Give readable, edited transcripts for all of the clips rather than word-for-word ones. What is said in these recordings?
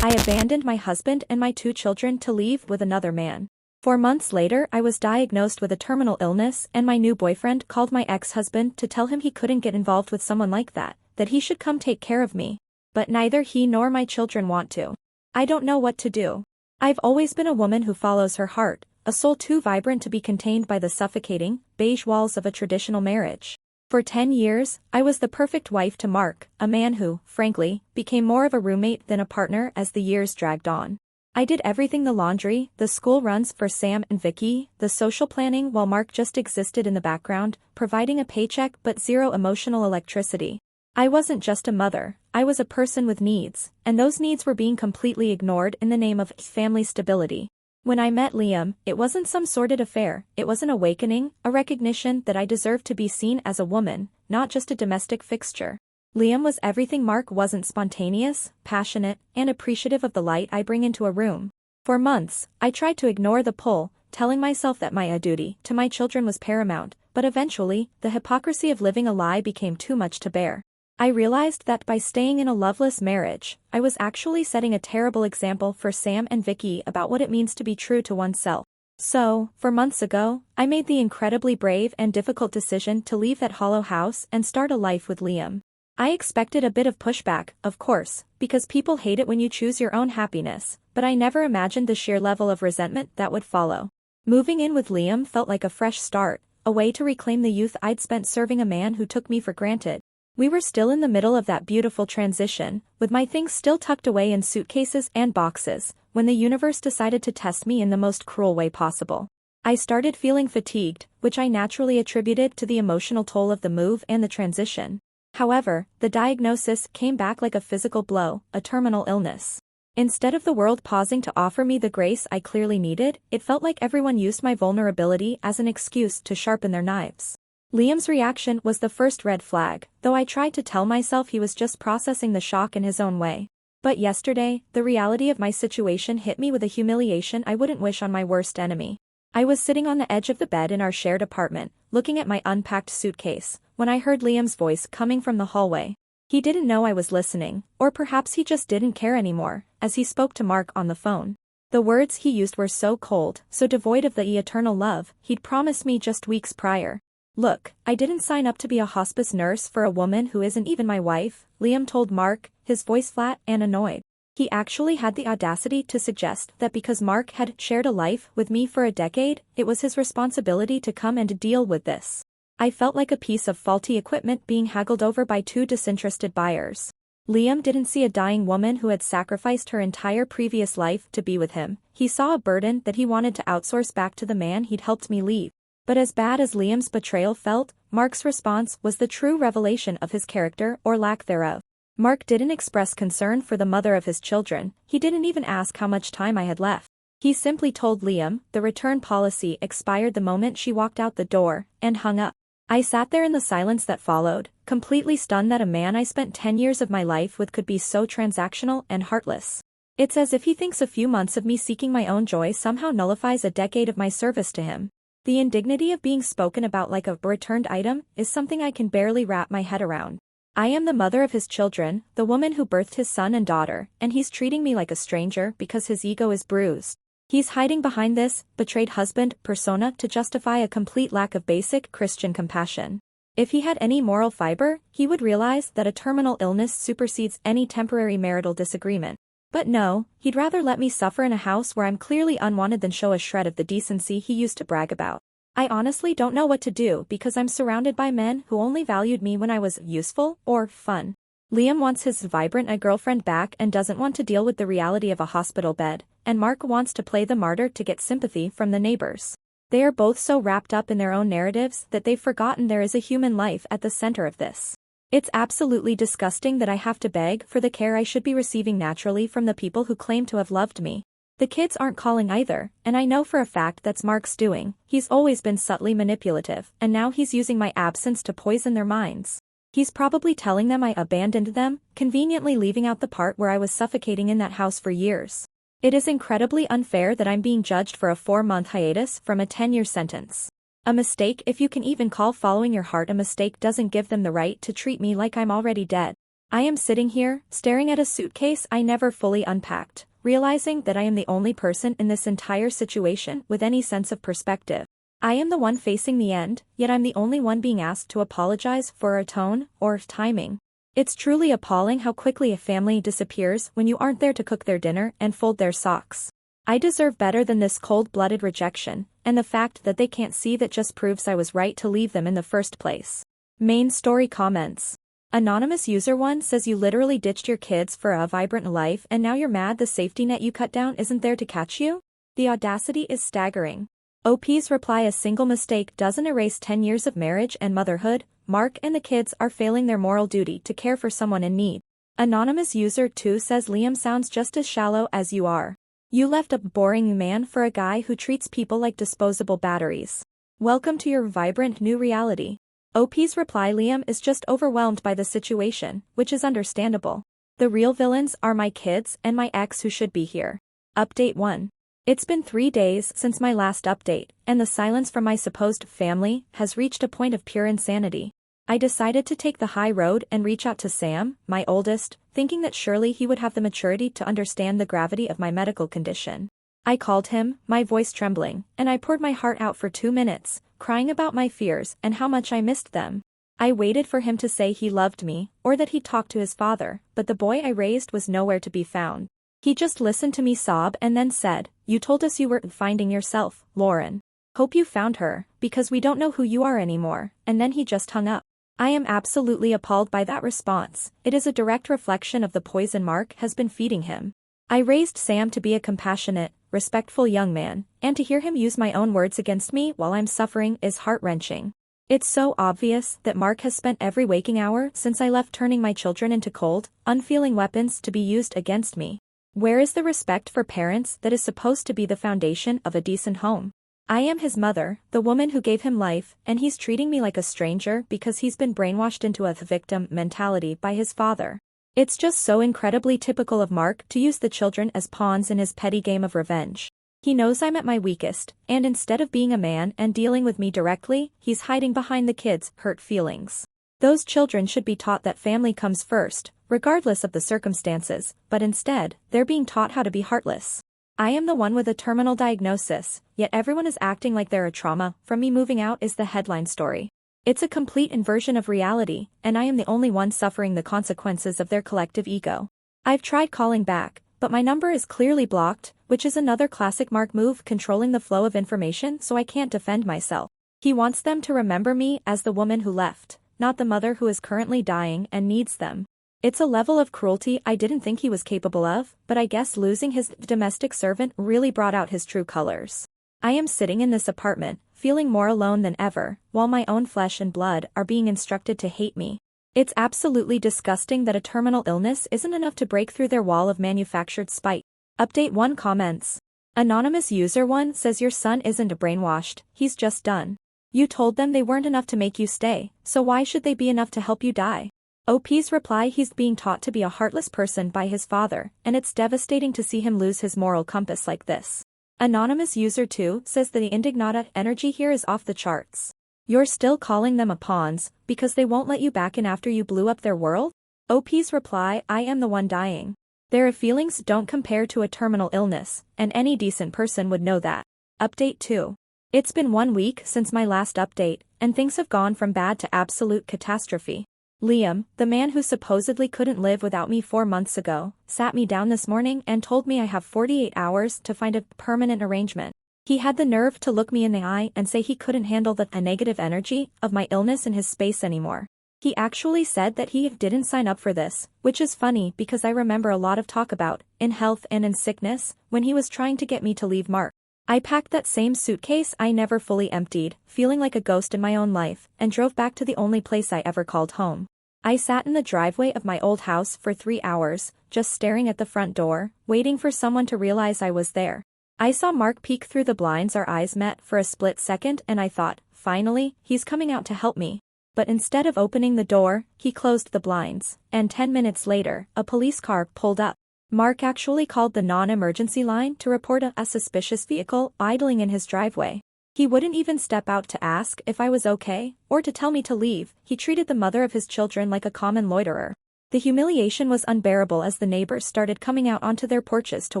I abandoned my husband and my 2 children to leave with another man. 4 months later, I was diagnosed with a terminal illness, and my new boyfriend called my ex-husband to tell him he couldn't get involved with someone like that he should come take care of me. But neither he nor my children want to. I don't know what to do. I've always been a woman who follows her heart, a soul too vibrant to be contained by the suffocating, beige walls of a traditional marriage. For 10 years, I was the perfect wife to Mark, a man who, frankly, became more of a roommate than a partner as the years dragged on. I did everything: the laundry, the school runs for Sam and Vicky, the social planning, while Mark just existed in the background, providing a paycheck but zero emotional electricity. I wasn't just a mother, I was a person with needs, and those needs were being completely ignored in the name of family stability. When I met Liam, it wasn't some sordid affair, it was an awakening, a recognition that I deserved to be seen as a woman, not just a domestic fixture. Liam was everything Mark wasn't: spontaneous, passionate, and appreciative of the light I bring into a room. For months, I tried to ignore the pull, telling myself that my duty to my children was paramount, but eventually, the hypocrisy of living a lie became too much to bear. I realized that by staying in a loveless marriage, I was actually setting a terrible example for Sam and Vicky about what it means to be true to oneself. So, 4 months ago, I made the incredibly brave and difficult decision to leave that hollow house and start a life with Liam. I expected a bit of pushback, of course, because people hate it when you choose your own happiness, but I never imagined the sheer level of resentment that would follow. Moving in with Liam felt like a fresh start, a way to reclaim the youth I'd spent serving a man who took me for granted. We were still in the middle of that beautiful transition, with my things still tucked away in suitcases and boxes, when the universe decided to test me in the most cruel way possible. I started feeling fatigued, which I naturally attributed to the emotional toll of the move and the transition. However, the diagnosis came back like a physical blow, a terminal illness. Instead of the world pausing to offer me the grace I clearly needed, it felt like everyone used my vulnerability as an excuse to sharpen their knives. Liam's reaction was the first red flag, though I tried to tell myself he was just processing the shock in his own way. But yesterday, the reality of my situation hit me with a humiliation I wouldn't wish on my worst enemy. I was sitting on the edge of the bed in our shared apartment, looking at my unpacked suitcase, when I heard Liam's voice coming from the hallway. He didn't know I was listening, or perhaps he just didn't care anymore, as he spoke to Mark on the phone. The words he used were so cold, so devoid of the eternal love he'd promised me just weeks prior. "Look, I didn't sign up to be a hospice nurse for a woman who isn't even my wife," Liam told Mark, his voice flat and annoyed. He actually had the audacity to suggest that because Mark had shared a life with me for a decade, it was his responsibility to come and deal with this. I felt like a piece of faulty equipment being haggled over by 2 disinterested buyers. Liam didn't see a dying woman who had sacrificed her entire previous life to be with him. He saw a burden that he wanted to outsource back to the man he'd helped me leave. But as bad as Liam's betrayal felt, Mark's response was the true revelation of his character or lack thereof. Mark didn't express concern for the mother of his children, he didn't even ask how much time I had left. He simply told Liam the return policy expired the moment she walked out the door, and hung up. I sat there in the silence that followed, completely stunned that a man I spent 10 years of my life with could be so transactional and heartless. It's as if he thinks a few months of me seeking my own joy somehow nullifies a decade of my service to him. The indignity of being spoken about like a returned item is something I can barely wrap my head around. I am the mother of his children, the woman who birthed his son and daughter, and he's treating me like a stranger because his ego is bruised. He's hiding behind this betrayed husband persona to justify a complete lack of basic Christian compassion. If he had any moral fiber, he would realize that a terminal illness supersedes any temporary marital disagreement. But no, he'd rather let me suffer in a house where I'm clearly unwanted than show a shred of the decency he used to brag about. I honestly don't know what to do because I'm surrounded by men who only valued me when I was useful or fun. Liam wants his vibrant girlfriend back and doesn't want to deal with the reality of a hospital bed, and Mark wants to play the martyr to get sympathy from the neighbors. They are both so wrapped up in their own narratives that they've forgotten there is a human life at the center of this. It's absolutely disgusting that I have to beg for the care I should be receiving naturally from the people who claim to have loved me. The kids aren't calling either, and I know for a fact that's Mark's doing. He's always been subtly manipulative, and now he's using my absence to poison their minds. He's probably telling them I abandoned them, conveniently leaving out the part where I was suffocating in that house for years. It is incredibly unfair that I'm being judged for a 4-month hiatus from a 10-year sentence. A mistake, if you can even call following your heart a mistake, doesn't give them the right to treat me like I'm already dead. I am sitting here, staring at a suitcase I never fully unpacked, realizing that I am the only person in this entire situation with any sense of perspective. I am the one facing the end, yet I'm the only one being asked to apologize for a tone or timing. It's truly appalling how quickly a family disappears when you aren't there to cook their dinner and fold their socks. I deserve better than this cold-blooded rejection, and the fact that they can't see that just proves I was right to leave them in the first place. Main story comments. Anonymous user 1 says you literally ditched your kids for a vibrant life and now you're mad the safety net you cut down isn't there to catch you? The audacity is staggering. OP's reply: a single mistake doesn't erase 10 years of marriage and motherhood. Mark and the kids are failing their moral duty to care for someone in need. Anonymous user 2 says Liam sounds just as shallow as you are. You left a boring man for a guy who treats people like disposable batteries. Welcome to your vibrant new reality. OP's reply: Liam is just overwhelmed by the situation, which is understandable. The real villains are my kids and my ex who should be here. Update 1. It's been 3 days since my last update, and the silence from my supposed family has reached a point of pure insanity. I decided to take the high road and reach out to Sam, my oldest, thinking that surely he would have the maturity to understand the gravity of my medical condition. I called him, my voice trembling, and I poured my heart out for 2 minutes, crying about my fears and how much I missed them. I waited for him to say he loved me, or that he'd talked to his father, but the boy I raised was nowhere to be found. He just listened to me sob and then said, "You told us you were finding yourself, Lauren. Hope you found her, because we don't know who you are anymore," and then he just hung up. I am absolutely appalled by that response. It is a direct reflection of the poison Mark has been feeding him. I raised Sam to be a compassionate, respectful young man, and to hear him use my own words against me while I'm suffering is heart-wrenching. It's so obvious that Mark has spent every waking hour since I left turning my children into cold, unfeeling weapons to be used against me. Where is the respect for parents that is supposed to be the foundation of a decent home? I am his mother, the woman who gave him life, and he's treating me like a stranger because he's been brainwashed into a victim mentality by his father. It's just so incredibly typical of Mark to use the children as pawns in his petty game of revenge. He knows I'm at my weakest, and instead of being a man and dealing with me directly, he's hiding behind the kids' hurt feelings. Those children should be taught that family comes first, regardless of the circumstances, but instead, they're being taught how to be heartless. I am the one with a terminal diagnosis, yet everyone is acting like they're a trauma from me moving out is the headline story. It's a complete inversion of reality, and I am the only one suffering the consequences of their collective ego. I've tried calling back, but my number is clearly blocked, which is another classic Mark move, controlling the flow of information so I can't defend myself. He wants them to remember me as the woman who left, not the mother who is currently dying and needs them. It's a level of cruelty I didn't think he was capable of, but I guess losing his domestic servant really brought out his true colors. I am sitting in this apartment, feeling more alone than ever, while my own flesh and blood are being instructed to hate me. It's absolutely disgusting that a terminal illness isn't enough to break through their wall of manufactured spite. Update 1 comments. Anonymous user 1 says your son isn't brainwashed, he's just done. You told them they weren't enough to make you stay, so why should they be enough to help you die? OP's reply: he's being taught to be a heartless person by his father, and it's devastating to see him lose his moral compass like this. Anonymous user 2 says the indignata energy here is off the charts. You're still calling them a pawns, because they won't let you back in after you blew up their world? OP's reply: I am the one dying. Their feelings don't compare to a terminal illness, and any decent person would know that. Update 2. It's been 1 week since my last update, and things have gone from bad to absolute catastrophe. Liam, the man who supposedly couldn't live without me 4 months ago, sat me down this morning and told me I have 48 hours to find a permanent arrangement. He had the nerve to look me in the eye and say he couldn't handle the negative energy of my illness in his space anymore. He actually said that he didn't sign up for this, which is funny because I remember a lot of talk about, in health and in sickness, when he was trying to get me to leave Mark. I packed that same suitcase I never fully emptied, feeling like a ghost in my own life, and drove back to the only place I ever called home. I sat in the driveway of my old house for 3 hours, just staring at the front door, waiting for someone to realize I was there. I saw Mark peek through the blinds. Our eyes met for a split second and I thought, finally, he's coming out to help me. But instead of opening the door, he closed the blinds, and 10 minutes later, a police car pulled up. Mark actually called the non-emergency line to report a suspicious vehicle idling in his driveway. He wouldn't even step out to ask if I was okay, or to tell me to leave. He treated the mother of his children like a common loiterer. The humiliation was unbearable as the neighbors started coming out onto their porches to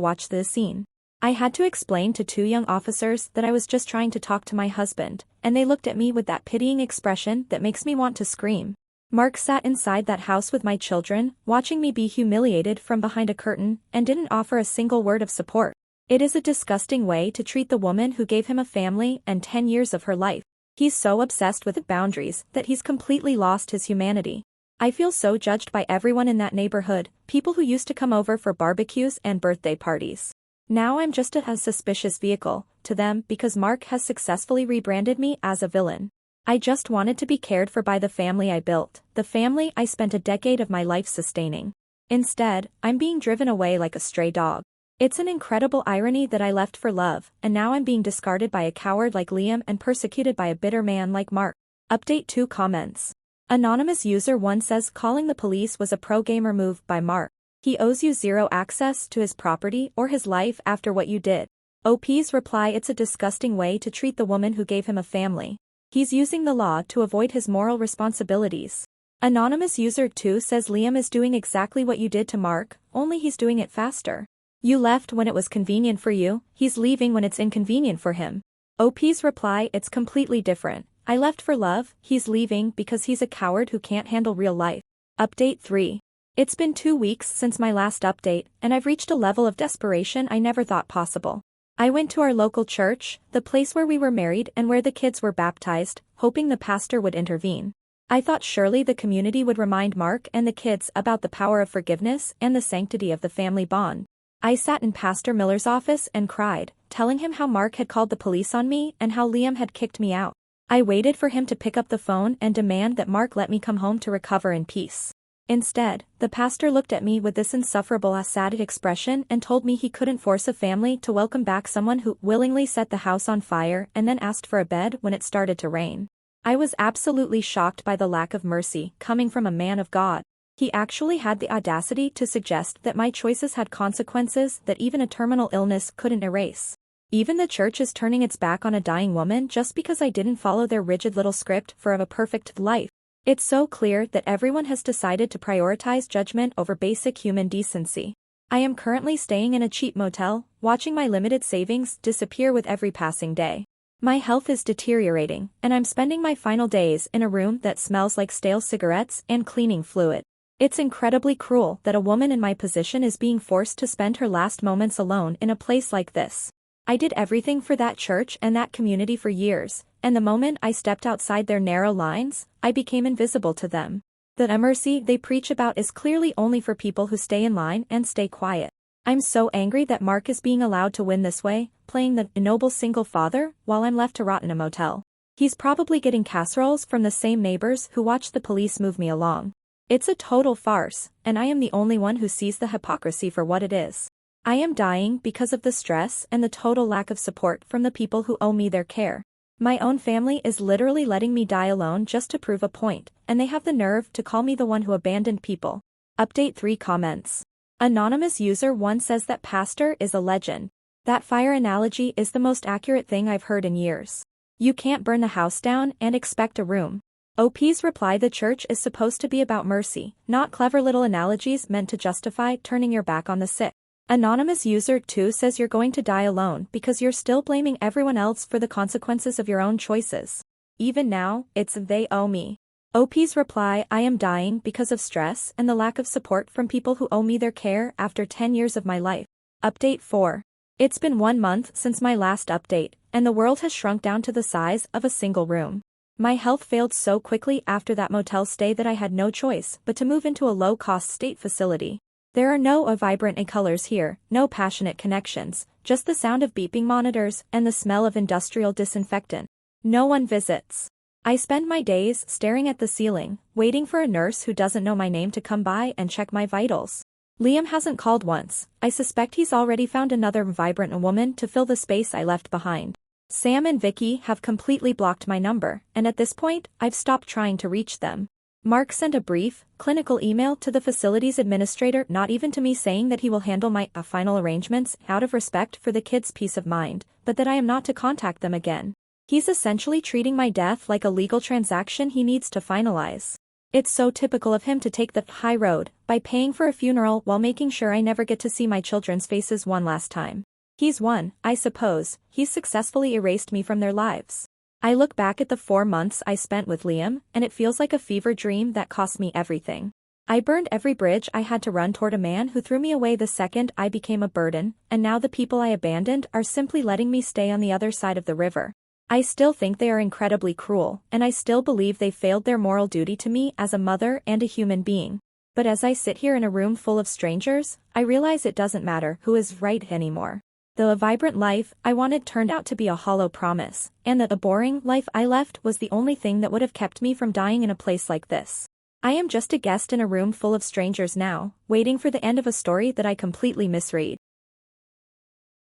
watch the scene. I had to explain to two young officers that I was just trying to talk to my husband, and they looked at me with that pitying expression that makes me want to scream. Mark sat inside that house with my children, watching me be humiliated from behind a curtain, and didn't offer a single word of support. It is a disgusting way to treat the woman who gave him a family and 10 years of her life. He's so obsessed with boundaries that he's completely lost his humanity. I feel so judged by everyone in that neighborhood, people who used to come over for barbecues and birthday parties. Now I'm just a suspicious vehicle to them because Mark has successfully rebranded me as a villain. I just wanted to be cared for by the family I built, the family I spent a decade of my life sustaining. Instead, I'm being driven away like a stray dog. It's an incredible irony that I left for love, and now I'm being discarded by a coward like Liam and persecuted by a bitter man like Mark. Update 2 comments. Anonymous user 1 says calling the police was a pro-gamer move by Mark. He owes you zero access to his property or his life after what you did. OP's reply: it's a disgusting way to treat the woman who gave him a family. He's using the law to avoid his moral responsibilities. Anonymous user 2 says Liam is doing exactly what you did to Mark, only he's doing it faster. You left when it was convenient for you, he's leaving when it's inconvenient for him. OP's reply: it's completely different. I left for love, he's leaving because he's a coward who can't handle real life. Update 3. It's been 2 weeks since my last update, and I've reached a level of desperation I never thought possible. I went to our local church, the place where we were married and where the kids were baptized, hoping the pastor would intervene. I thought surely the community would remind Mark and the kids about the power of forgiveness and the sanctity of the family bond. I sat in Pastor Miller's office and cried, telling him how Mark had called the police on me and how Liam had kicked me out. I waited for him to pick up the phone and demand that Mark let me come home to recover in peace. Instead, the pastor looked at me with this insufferable sad expression and told me he couldn't force a family to welcome back someone who willingly set the house on fire and then asked for a bed when it started to rain. I was absolutely shocked by the lack of mercy coming from a man of God. He actually had the audacity to suggest that my choices had consequences that even a terminal illness couldn't erase. Even the church is turning its back on a dying woman just because I didn't follow their rigid little script for a perfect life. It's so clear that everyone has decided to prioritize judgment over basic human decency. I am currently staying in a cheap motel, watching my limited savings disappear with every passing day. My health is deteriorating, and I'm spending my final days in a room that smells like stale cigarettes and cleaning fluid. It's incredibly cruel that a woman in my position is being forced to spend her last moments alone in a place like this. I did everything for that church and that community for years, and the moment I stepped outside their narrow lines, I became invisible to them. The mercy they preach about is clearly only for people who stay in line and stay quiet. I'm so angry that Mark is being allowed to win this way, playing the noble single father, while I'm left to rot in a motel. He's probably getting casseroles from the same neighbors who watched the police move me along. It's a total farce, and I am the only one who sees the hypocrisy for what it is. I am dying because of the stress and the total lack of support from the people who owe me their care. My own family is literally letting me die alone just to prove a point, and they have the nerve to call me the one who abandoned people. Update 3 comments. Anonymous user 1 says that pastor is a legend. That fire analogy is the most accurate thing I've heard in years. You can't burn the house down and expect a room. OP's reply: the church is supposed to be about mercy, not clever little analogies meant to justify turning your back on the sick. Anonymous user 2 says you're going to die alone because you're still blaming everyone else for the consequences of your own choices. Even now, it's they owe me. OP's reply: I am dying because of stress and the lack of support from people who owe me their care after 10 years of my life. Update 4. It's been 1 month since my last update, and the world has shrunk down to the size of a single room. My health failed so quickly after that motel stay that I had no choice but to move into a low-cost state facility. There are no vibrant colors here, no passionate connections, just the sound of beeping monitors and the smell of industrial disinfectant. No one visits. I spend my days staring at the ceiling, waiting for a nurse who doesn't know my name to come by and check my vitals. Liam hasn't called once. I suspect he's already found another vibrant woman to fill the space I left behind. Sam and Vicky have completely blocked my number, and at this point, I've stopped trying to reach them. Mark sent a brief, clinical email to the facility's administrator, not even to me, saying that he will handle my final arrangements out of respect for the kids' peace of mind, but that I am not to contact them again. He's essentially treating my death like a legal transaction he needs to finalize. It's so typical of him to take the high road by paying for a funeral while making sure I never get to see my children's faces one last time. He's won, I suppose. He's successfully erased me from their lives. I look back at the 4 months I spent with Liam, and it feels like a fever dream that cost me everything. I burned every bridge I had to run toward a man who threw me away the second I became a burden, and now the people I abandoned are simply letting me stay on the other side of the river. I still think they are incredibly cruel, and I still believe they failed their moral duty to me as a mother and a human being. But as I sit here in a room full of strangers, I realize it doesn't matter who is right anymore. The vibrant life I wanted turned out to be a hollow promise, and that the boring life I left was the only thing that would have kept me from dying in a place like this. I am just a guest in a room full of strangers now, waiting for the end of a story that I completely misread.